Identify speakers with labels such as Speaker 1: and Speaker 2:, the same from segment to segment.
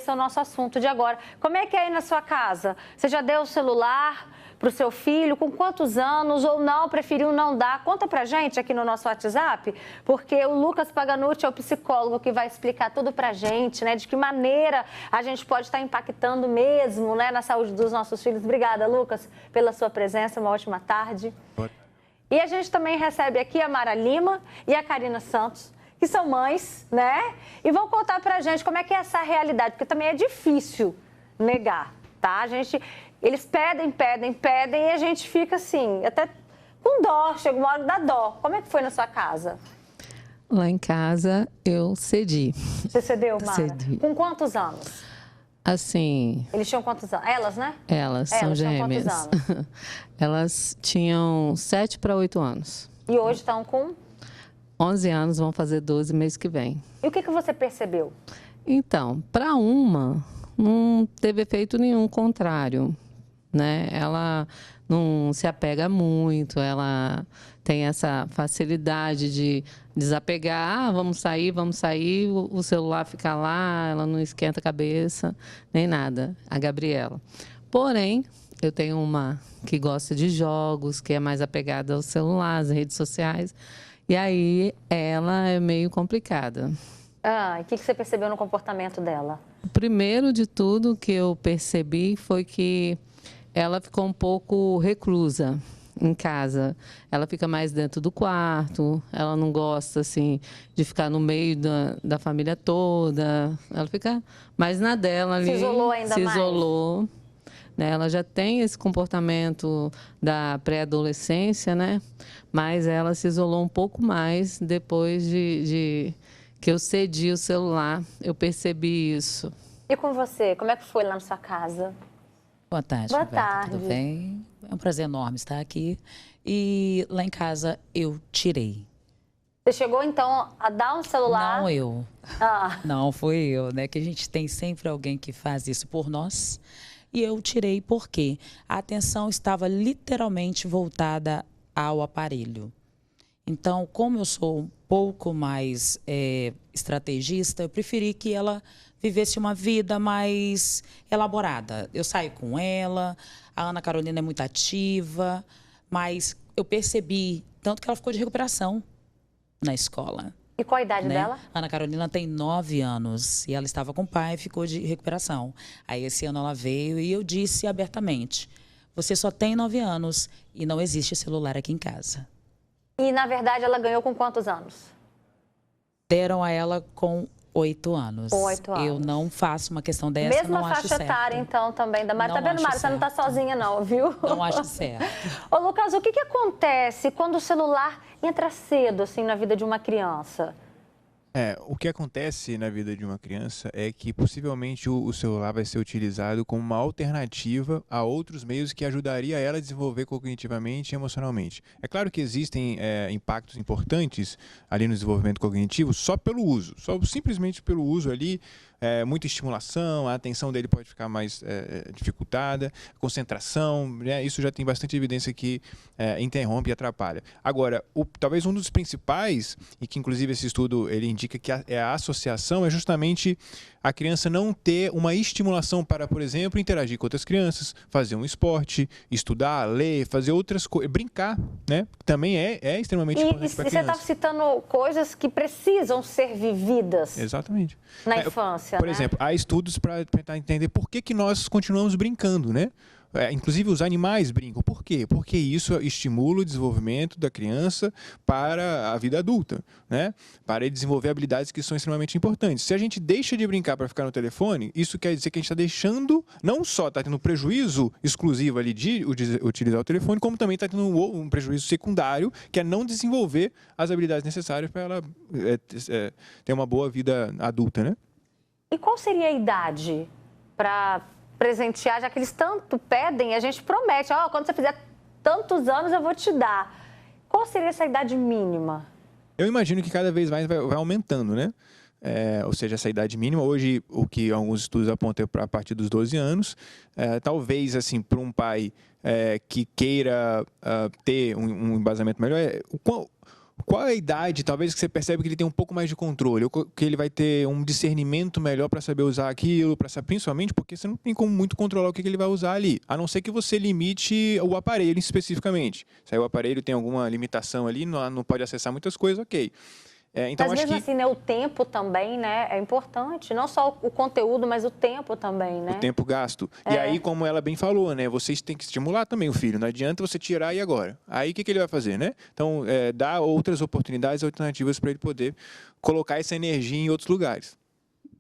Speaker 1: esse é o nosso assunto de agora. Como é que é aí na sua casa? Você já deu o celular para o seu filho? Com quantos anos? Ou não, preferiu não dar? Conta pra gente aqui no nosso WhatsApp, porque o Lucas Paganucci é o psicólogo que vai explicar tudo pra gente, né? De que maneira a gente pode estar impactando mesmo, né, na saúde dos nossos filhos. Obrigada, Lucas, pela sua presença. Uma ótima tarde. E a gente também recebe aqui a Mara Lima e a Karina Santos, que são mães, né? E vão contar pra gente como é que é essa realidade, porque também é difícil negar, tá? Eles pedem e a gente fica assim, até com dó, chega uma hora que dá dó. Como é que foi na sua casa?
Speaker 2: Lá em casa eu cedi.
Speaker 1: Você cedeu, Mara?
Speaker 2: Cedi.
Speaker 1: Com quantos anos?
Speaker 2: Assim...
Speaker 1: Eles tinham quantos anos? Elas, né?
Speaker 2: Elas são gêmeas.
Speaker 1: Tinham quantos anos?
Speaker 2: Elas tinham 7 para 8 anos.
Speaker 1: E hoje estão com?
Speaker 2: 11 anos, vão fazer 12 mês que vem.
Speaker 1: E o que você percebeu?
Speaker 2: Então, para uma, não teve efeito nenhum contrário, né? Ela não se apega muito, ela tem essa facilidade de desapegar. Vamos sair, o celular fica lá, ela não esquenta a cabeça, nem nada, a Gabriela. Porém, eu tenho uma que gosta de jogos, que é mais apegada ao celular, às redes sociais, e aí ela é meio complicada.
Speaker 1: Ah, e o que você percebeu no comportamento dela?
Speaker 2: O primeiro de tudo que eu percebi foi que ela ficou um pouco reclusa em casa. Ela fica mais dentro do quarto, ela não gosta assim de ficar no meio da família toda. Ela fica mais na dela ali.
Speaker 1: Se isolou ainda mais?
Speaker 2: Se isolou. Né? Ela já tem esse comportamento da pré-adolescência, né? Mas ela se isolou um pouco mais depois de que eu cedi o celular. Eu percebi isso.
Speaker 1: E com você? Como é que foi lá na sua casa?
Speaker 3: Boa tarde,
Speaker 1: Boa
Speaker 3: Roberta,
Speaker 1: tarde.
Speaker 3: tudo bem? É um prazer enorme estar aqui. E lá em casa eu tirei.
Speaker 1: Você chegou, então, a dar um celular?
Speaker 3: Não eu.
Speaker 1: Ah.
Speaker 3: Não, foi eu, né? Que a gente tem sempre alguém que faz isso por nós. E eu tirei porque a atenção estava literalmente voltada ao aparelho. Então, como eu sou um pouco mais estrategista, eu preferi que ela vivesse uma vida mais elaborada. Eu saio com ela, a Ana Carolina é muito ativa, mas eu percebi tanto que ela ficou de recuperação na escola.
Speaker 1: E qual a idade dela?
Speaker 3: A Ana Carolina tem 9 anos e ela estava com o pai e ficou de recuperação. Aí esse ano ela veio e eu disse abertamente, você só tem 9 anos e não existe celular aqui em casa.
Speaker 1: E, na verdade, ela ganhou com quantos anos?
Speaker 3: Deram a ela com 8 anos.
Speaker 1: Com 8 anos.
Speaker 3: Eu não faço uma questão dessa,
Speaker 1: Mesma
Speaker 3: não acho
Speaker 1: faixa
Speaker 3: certo.
Speaker 1: etária, então, também da Mara.
Speaker 3: Não
Speaker 1: Tá vendo,
Speaker 3: acho
Speaker 1: Mara? Você não tá
Speaker 3: certo.
Speaker 1: sozinha, não, viu?
Speaker 3: Não acho certo.
Speaker 1: Ô, Lucas, o que acontece quando o celular entra cedo, assim, na vida de uma criança?
Speaker 4: O que acontece na vida de uma criança é que possivelmente o celular vai ser utilizado como uma alternativa a outros meios que ajudaria ela a desenvolver cognitivamente e emocionalmente. É claro que existem impactos importantes ali no desenvolvimento cognitivo só pelo uso, só simplesmente pelo uso ali, muita estimulação, a atenção dele pode ficar mais dificultada, concentração, né? Isso já tem bastante evidência que interrompe e atrapalha. Agora, talvez um dos principais, e que inclusive esse estudo ele indica que a associação é justamente a criança não ter uma estimulação para, por exemplo, interagir com outras crianças, fazer um esporte, estudar, ler, fazer outras coisas, brincar, né? Também é extremamente importante para a criança.
Speaker 1: E você está citando coisas que precisam ser vividas.
Speaker 4: Exatamente.
Speaker 1: Na infância,
Speaker 4: por exemplo, há estudos para tentar entender por que nós continuamos brincando, né? Inclusive os animais brincam. Por quê? Porque isso estimula o desenvolvimento da criança para a vida adulta, né? Para ele desenvolver habilidades que são extremamente importantes. Se a gente deixa de brincar para ficar no telefone, isso quer dizer que a gente está deixando, não só está tendo um prejuízo exclusivo ali de utilizar o telefone, como também está tendo um prejuízo secundário, que é não desenvolver as habilidades necessárias para ela ter uma boa vida adulta, né?
Speaker 1: E qual seria a idade para presentear, já que eles tanto pedem, a gente promete, quando você fizer tantos anos eu vou te dar. Qual seria essa idade mínima?
Speaker 4: Eu imagino que cada vez mais vai aumentando, né? Ou seja, essa idade mínima, hoje o que alguns estudos apontam é a partir dos 12 anos, talvez assim, para um pai que queira ter um embasamento melhor, Qual é a idade, talvez, que você percebe que ele tem um pouco mais de controle, ou que ele vai ter um discernimento melhor para saber usar aquilo, principalmente porque você não tem como muito controlar o que ele vai usar ali, a não ser que você limite o aparelho especificamente. Se aí o aparelho tem alguma limitação ali, não pode acessar muitas coisas, ok. Então,
Speaker 1: mas mesmo assim, né, o tempo também, né, é importante. Não só o conteúdo, mas o tempo também, né?
Speaker 4: O tempo gasto. E aí, como ela bem falou, né, vocês têm que estimular também o filho. Não adianta você tirar e agora. Aí, o que ele vai fazer, né? Então, dá outras oportunidades, alternativas para ele poder colocar essa energia em outros lugares.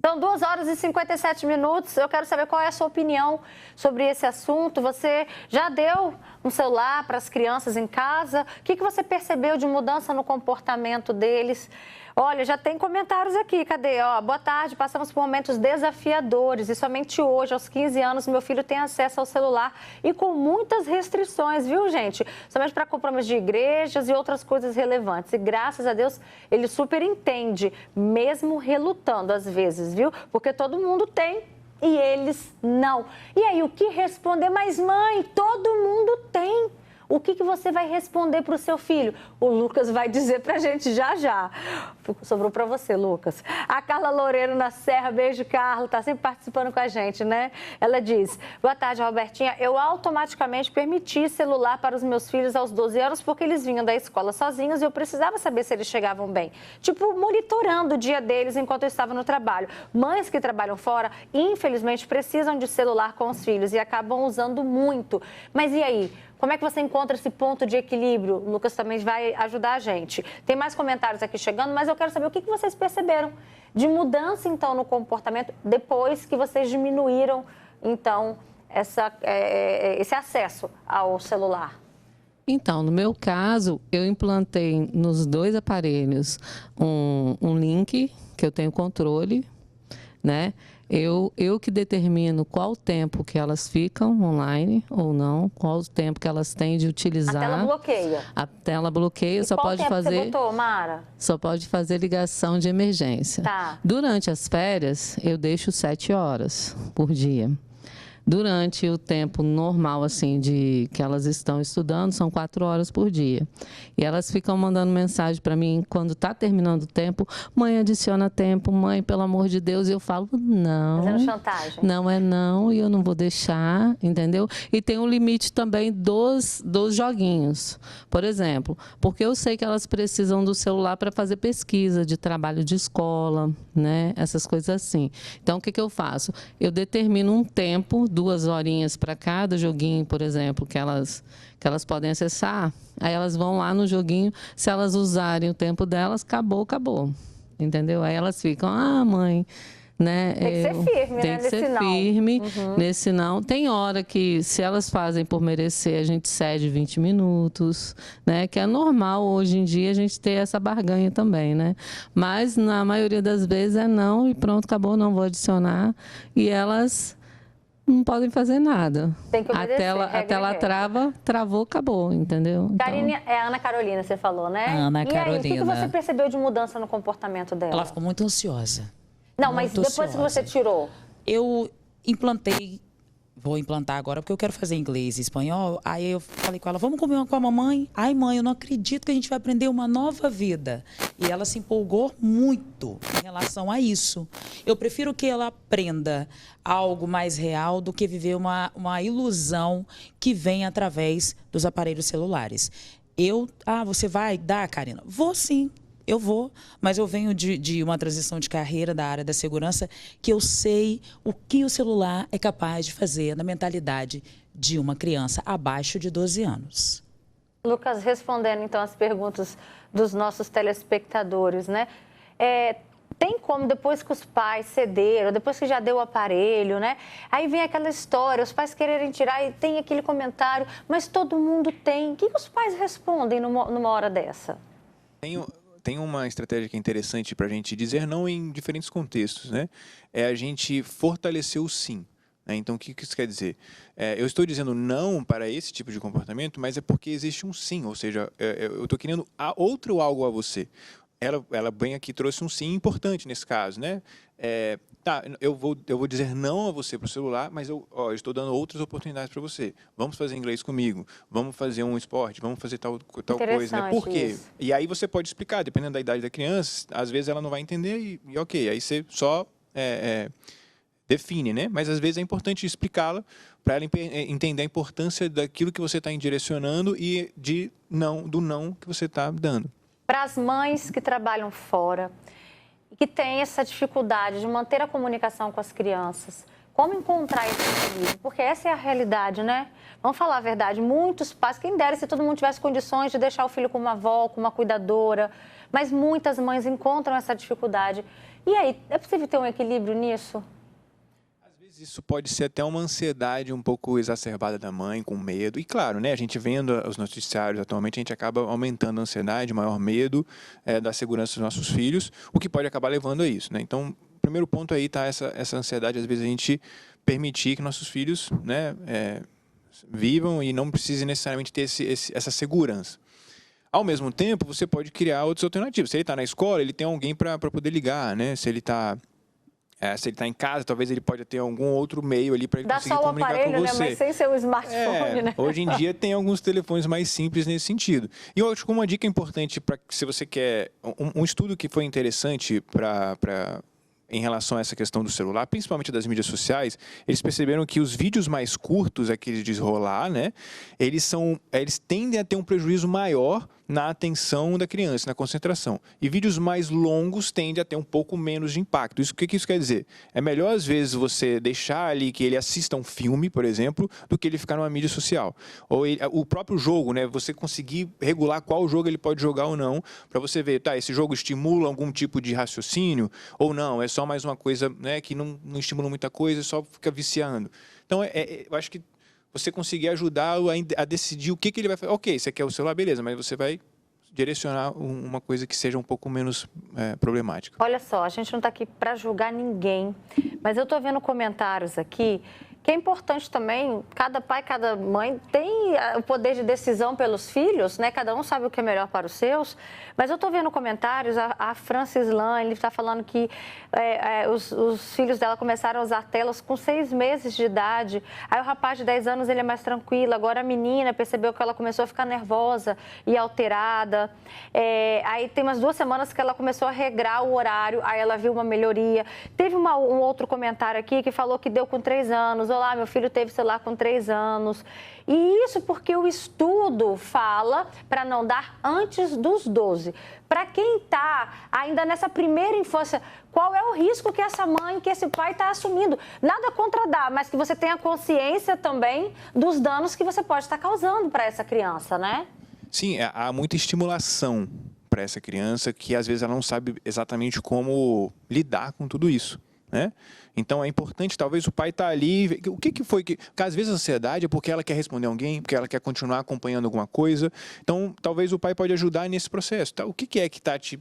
Speaker 1: São 2 horas e 57 minutos. Eu quero saber qual é a sua opinião sobre esse assunto. Você já deu um celular para as crianças em casa? O que você percebeu de mudança no comportamento deles? Olha, já tem comentários aqui, cadê? Ó, boa tarde, passamos por momentos desafiadores e somente hoje, aos 15 anos, meu filho tem acesso ao celular e com muitas restrições, viu, gente? Somente para compromissos de igrejas e outras coisas relevantes. E graças a Deus, ele super entende, mesmo relutando às vezes, viu? Porque todo mundo tem e eles não. E aí, o que responder? Mas mãe, todo mundo tem. O que você vai responder para o seu filho? O Lucas vai dizer para a gente já já. Sobrou para você, Lucas. A Carla Loureiro na Serra, beijo, Carla, está sempre participando com a gente, né? Ela diz, boa tarde, Robertinha. Eu automaticamente permiti celular para os meus filhos aos 12 anos porque eles vinham da escola sozinhos e eu precisava saber se eles chegavam bem. Tipo, monitorando o dia deles enquanto eu estava no trabalho. Mães que trabalham fora, infelizmente, precisam de celular com os filhos e acabam usando muito. Mas e aí? Como é que você encontra esse ponto de equilíbrio? O Lucas também vai ajudar a gente. Tem mais comentários aqui chegando, mas eu quero saber o que vocês perceberam de mudança, então, no comportamento depois que vocês diminuíram, então, esse acesso ao celular.
Speaker 2: Então, no meu caso, eu implantei nos 2 aparelhos um link que eu tenho controle, né? Eu que determino qual tempo que elas ficam online ou não, qual o tempo que elas têm de utilizar.
Speaker 1: A tela bloqueia.
Speaker 2: A tela bloqueia,
Speaker 1: e
Speaker 2: só
Speaker 1: qual
Speaker 2: pode
Speaker 1: tempo
Speaker 2: fazer.
Speaker 1: Você botou, Mara?
Speaker 2: Só pode fazer ligação de emergência.
Speaker 1: Tá.
Speaker 2: Durante as férias, eu deixo 7 horas por dia. Durante o tempo normal, assim, de que elas estão estudando, são 4 horas por dia. E elas ficam mandando mensagem para mim, quando está terminando o tempo, mãe, adiciona tempo, mãe, pelo amor de Deus. E eu falo, não.
Speaker 1: Fazendo chantagem.
Speaker 2: Não é não, e eu não vou deixar, entendeu? E tem um limite também dos joguinhos. Por exemplo, porque eu sei que elas precisam do celular para fazer pesquisa de trabalho de escola, né? Essas coisas assim. Então, o que eu faço? Eu determino um tempo, 2 horinhas para cada joguinho, por exemplo, que elas podem acessar. Aí elas vão lá no joguinho, se elas usarem o tempo delas, acabou. Entendeu? Aí elas ficam, mãe, né?
Speaker 1: Tem que ser firme,
Speaker 2: tem
Speaker 1: né?
Speaker 2: que ser firme nesse não. Tem hora que, se elas fazem por merecer, a gente cede 20 minutos, né? Que é normal hoje em dia a gente ter essa barganha também, né? Mas na maioria das vezes é não e pronto, acabou, não vou adicionar. E elas não podem fazer nada.
Speaker 1: Tem que obedecer,
Speaker 2: a tela travou, acabou, entendeu?
Speaker 1: Karine, é a Ana Carolina, você falou, né?
Speaker 3: Ana Carolina.
Speaker 1: E aí, o que você percebeu de mudança no comportamento dela?
Speaker 3: Ela ficou muito ansiosa.
Speaker 1: Não, mas depois que você tirou?
Speaker 3: Eu implantei, vou implantar agora porque eu quero fazer inglês e espanhol. Aí eu falei com ela, vamos comer com a mamãe? Ai, mãe, eu não acredito que a gente vai aprender uma nova vida. E ela se empolgou muito em relação a isso. Eu prefiro que ela aprenda algo mais real do que viver uma ilusão que vem através dos aparelhos celulares. Você vai dar, Karina? Vou sim. Eu vou, mas eu venho de uma transição de carreira da área da segurança que eu sei o que o celular é capaz de fazer na mentalidade de uma criança abaixo de 12 anos.
Speaker 1: Lucas, respondendo então as perguntas dos nossos telespectadores, né? Tem como, depois que os pais cederam, depois que já deu o aparelho, né? Aí vem aquela história, os pais quererem tirar e tem aquele comentário, mas todo mundo tem. O que os pais respondem numa hora dessa?
Speaker 4: Tem uma estratégia que é interessante para a gente dizer não em diferentes contextos, né? É a gente fortalecer o sim. Né? Então, o que isso quer dizer? Eu estou dizendo não para esse tipo de comportamento, mas é porque existe um sim, ou seja, eu estou querendo outro algo a você. Ela bem aqui trouxe um sim importante nesse caso, né? tá, eu vou dizer não a você para o celular, mas eu estou dando outras oportunidades para você. Vamos fazer inglês comigo, vamos fazer um esporte, vamos fazer tal coisa, né? Por quê?
Speaker 1: Isso.
Speaker 4: E aí você pode explicar, dependendo da idade da criança, às vezes ela não vai entender e ok, aí você só define, né? Mas às vezes é importante explicá-la para ela entender a importância daquilo que você está direcionando e do não que você está dando.
Speaker 1: Para as mães que trabalham fora e que têm essa dificuldade de manter a comunicação com as crianças, como encontrar esse equilíbrio? Porque essa é a realidade, né? Vamos falar a verdade, muitos pais, quem dera se todo mundo tivesse condições de deixar o filho com uma avó, com uma cuidadora, mas muitas mães encontram essa dificuldade. E aí, é possível ter um equilíbrio nisso?
Speaker 4: Isso pode ser até uma ansiedade um pouco exacerbada da mãe, com medo. E claro, né, a gente vendo os noticiários atualmente, a gente acaba aumentando a ansiedade, maior medo da segurança dos nossos filhos, o que pode acabar levando a isso, né? Então, o primeiro ponto aí está essa ansiedade, às vezes a gente permitir que nossos filhos, né, vivam e não precisem necessariamente ter essa segurança. Ao mesmo tempo, você pode criar outras alternativas. Se ele está na escola, ele tem alguém para poder ligar, né? Se ele está em casa, talvez ele pode ter algum outro meio ali para ele conseguir comunicar com você. Dá só o aparelho,
Speaker 1: né? Mas sem ser o smartphone, né?
Speaker 4: Hoje em dia tem alguns telefones mais simples nesse sentido. E eu acho que uma dica importante para se você quer... Um estudo que foi interessante em relação a essa questão do celular, principalmente das mídias sociais, eles perceberam que os vídeos mais curtos, aqueles de rolar, né? Eles tendem a ter um prejuízo maior na atenção da criança, na concentração. E vídeos mais longos tendem a ter um pouco menos de impacto. O que isso quer dizer? É melhor, às vezes, você deixar ali que ele assista um filme, por exemplo, do que ele ficar numa mídia social. Ou o próprio jogo, né? Você conseguir regular qual jogo ele pode jogar ou não, para você ver, tá, esse jogo estimula algum tipo de raciocínio ou não, é só mais uma coisa, né, que não estimula muita coisa, só fica viciando. Então, eu acho que você conseguir ajudá-lo a decidir o que ele vai fazer. Ok, você quer o celular, beleza, mas você vai direcionar uma coisa que seja um pouco menos problemática.
Speaker 1: Olha só, a gente não está aqui para julgar ninguém, mas eu estou vendo comentários aqui que é importante também, cada pai, cada mãe tem o poder de decisão pelos filhos, né? Cada um sabe o que é melhor para os seus. Mas eu estou vendo comentários, a Francis Lane está falando que os filhos dela começaram a usar telas com 6 meses de idade. Aí o rapaz de 10 anos ele é mais tranquilo, agora a menina percebeu que ela começou a ficar nervosa e alterada. Aí tem umas 2 semanas que ela começou a regrar o horário, aí ela viu uma melhoria. Teve um outro comentário aqui que falou que deu com 3 anos. Olá, meu filho teve celular com 3 anos. E isso porque o estudo fala para não dar antes dos 12. Para quem está ainda nessa primeira infância, qual é o risco que essa mãe, que esse pai está assumindo? Nada contra dar, mas que você tenha consciência também dos danos que você pode estar causando para essa criança, né?
Speaker 4: Sim, há muita estimulação para essa criança que às vezes ela não sabe exatamente como lidar com tudo isso, né? Então é importante, talvez o pai está ali, o que foi que... Porque às vezes a ansiedade é porque ela quer responder alguém, porque ela quer continuar acompanhando alguma coisa. Então talvez o pai pode ajudar nesse processo. Tá? O que é que está te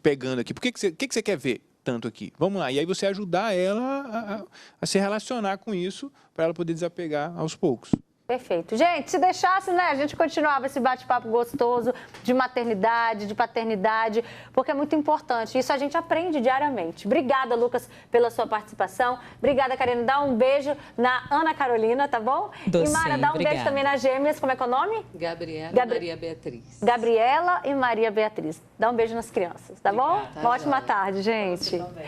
Speaker 4: pegando aqui? Por que você quer ver tanto aqui? Vamos lá. E aí você ajudar ela a se relacionar com isso para ela poder desapegar aos poucos.
Speaker 1: Perfeito. Gente, se deixasse, né, a gente continuava esse bate-papo gostoso de maternidade, de paternidade, porque é muito importante. Isso a gente aprende diariamente. Obrigada, Lucas, pela sua participação. Obrigada, Karina. Dá um beijo na Ana Carolina, tá bom?
Speaker 3: Docinho,
Speaker 1: e Mara, dá um beijo também nas gêmeas. Como é que é o nome?
Speaker 2: Gabriela e Maria Beatriz.
Speaker 1: Gabriela e Maria Beatriz. Dá um beijo nas crianças, tá bom?
Speaker 2: Obrigada,
Speaker 1: Uma ótima
Speaker 2: joia.
Speaker 1: tarde, gente.